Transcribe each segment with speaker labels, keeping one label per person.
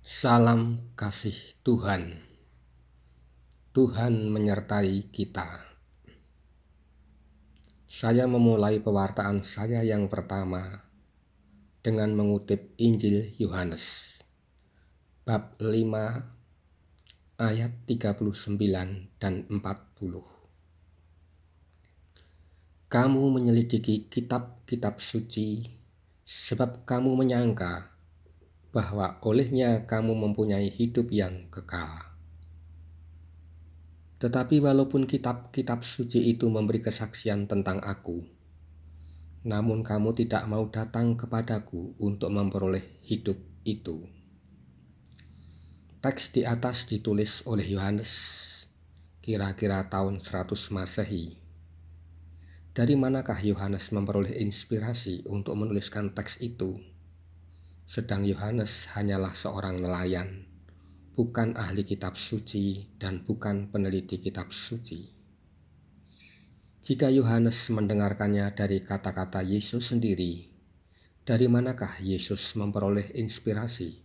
Speaker 1: Salam kasih Tuhan. Tuhan menyertai kita. Saya memulai pewartaan saya yang pertama dengan mengutip Injil Yohanes bab 5 ayat 39 dan 40. Kamu menyelidiki kitab-kitab suci sebab kamu menyangka bahwa olehnya kamu mempunyai hidup yang kekal. Tetapi walaupun kitab-kitab suci itu memberi kesaksian tentang aku, namun kamu tidak mau datang kepadaku untuk memperoleh hidup itu. Teks di atas ditulis oleh Yohanes kira-kira tahun 100 Masehi. Dari manakah Yohanes memperoleh inspirasi untuk menuliskan teks itu? Sedang Yohanes hanyalah seorang nelayan, bukan ahli kitab suci dan bukan peneliti kitab suci. Jika Yohanes mendengarkannya dari kata-kata Yesus sendiri, dari manakah Yesus memperoleh inspirasi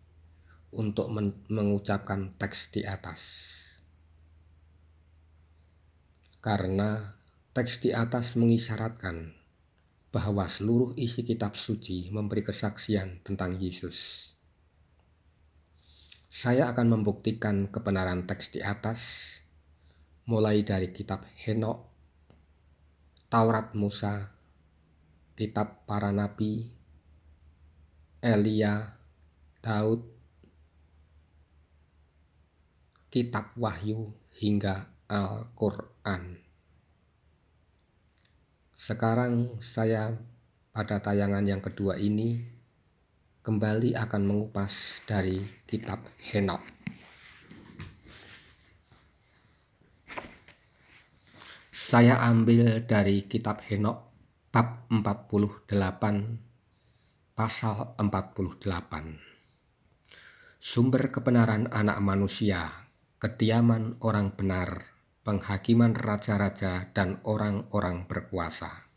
Speaker 1: untuk mengucapkan teks di atas? Karena teks di atas mengisyaratkan bahwa seluruh isi kitab suci memberi kesaksian tentang Yesus. Saya akan membuktikan kebenaran teks di atas, mulai dari kitab Henokh, Taurat Musa, kitab para nabi, Elia, Daud, kitab Wahyu hingga Al-Quran. Sekarang saya pada tayangan yang kedua ini kembali akan mengupas dari kitab Henokh. Saya ambil dari kitab Henokh bab 48 pasal 48. Sumber kebenaran anak manusia, kediaman orang benar, penghakiman raja-raja dan orang-orang berkuasa.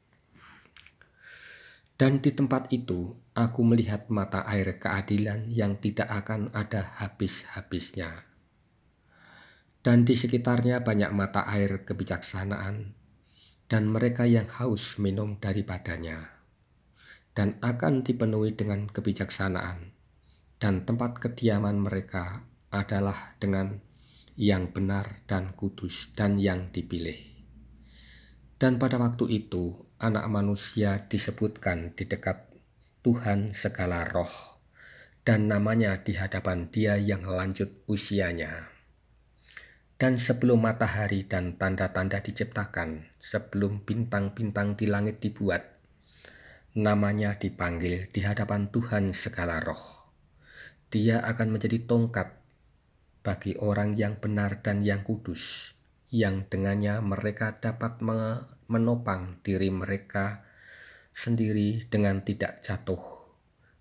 Speaker 1: Dan di tempat itu aku melihat mata air keadilan yang tidak akan ada habis-habisnya. Dan di sekitarnya banyak mata air kebijaksanaan, dan mereka yang haus minum daripadanya. Dan akan dipenuhi dengan kebijaksanaan, dan tempat kediaman mereka adalah dengan yang benar dan kudus dan yang dipilih. Dan pada waktu itu anak manusia disebutkan di dekat Tuhan segala roh, dan namanya di hadapan Dia yang lanjut usianya. Dan sebelum matahari dan tanda-tanda diciptakan, sebelum bintang-bintang di langit dibuat, namanya dipanggil di hadapan Tuhan segala roh. Dia akan menjadi tongkat bagi orang yang benar dan yang kudus, yang dengannya mereka dapat menopang diri mereka sendiri dengan tidak jatuh,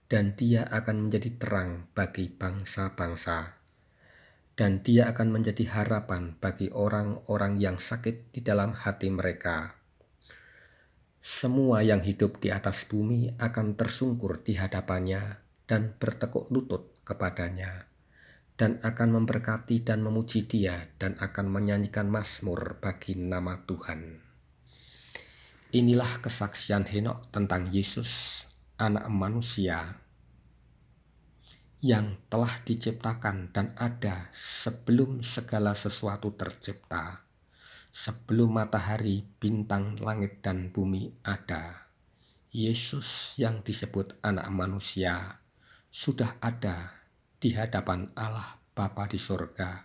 Speaker 1: dan Dia akan menjadi terang bagi bangsa-bangsa, dan Dia akan menjadi harapan bagi orang-orang yang sakit di dalam hati mereka. Semua yang hidup di atas bumi akan tersungkur di hadapannya dan bertekuk lutut kepadanya, dan akan memberkati dan memuji Dia, dan akan menyanyikan mazmur bagi nama Tuhan. Inilah kesaksian Henokh tentang Yesus, anak manusia, yang telah diciptakan dan ada sebelum segala sesuatu tercipta, sebelum matahari, bintang, langit, dan bumi ada. Yesus yang disebut anak manusia sudah ada di hadapan Allah Bapa di surga,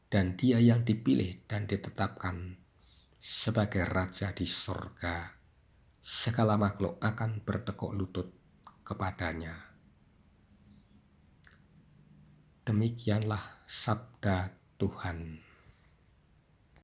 Speaker 1: dan Dia yang dipilih dan ditetapkan sebagai Raja di surga. Segala makhluk akan bertekuk lutut kepadanya. Demikianlah sabda Tuhan.